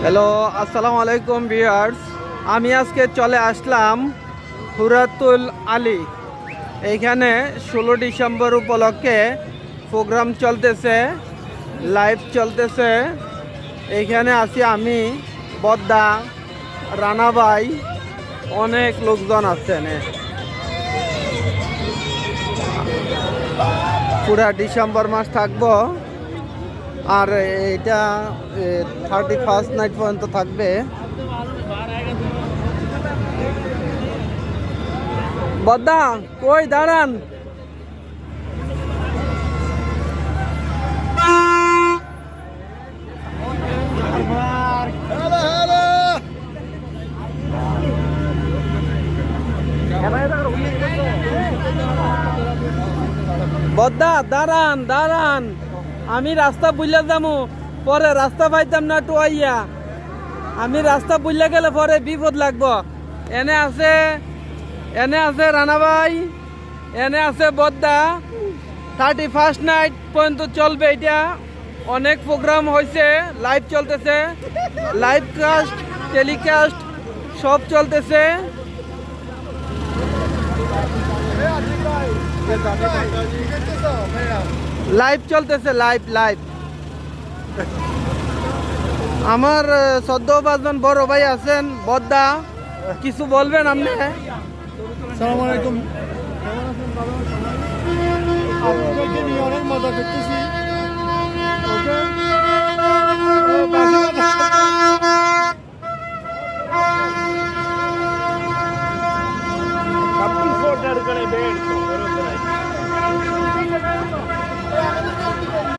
Hello, আসসালামু আলাইকুম viewers. আমি আজকে চলে আসলাম হুরাতুল আলী। এইখানে 16 ডিসেম্বর উপলক্ষে প্রোগ্রাম চলতেছে, লাইভ চলতেছে। এইখানে আছি আমি, বদ্দা, রানা ভাই, অনেক লোকজন আছেন। পুরা ডিসেম্বর মাস থাকবো, আর এইটা 31st নাইট পর্যন্ত থাকবে। বদ্দা কই দাঁড়ান। বদ্দা দাঁড়ান দাঁড়ান, আমি রাস্তা বুঝলে যাবো, পরে রাস্তা পাইতাম না টুয়াইয়া। আমি রাস্তা বুঝলে গেলে পরে বিপদ লাগবো। এনে আছে রানা ভাই, এনে আছে বদ্দা। 31st নাইট পর্যন্ত চলবে এটা। অনেক প্রোগ্রাম হয়েছে, লাইভ চলতেছে, লাইভ কাস্ট, টেলিকাস্ট সব চলতেছে। লাইভ চলতেছে, লাইভ লাইভ। আমার 14-15 বড় ভাই আছেন। বদ্দা কিছু বলবেন আপনি? আসসালামু আলাইকুম। আপনাদেরকে নিয়ে অনেক মজা করতেছি।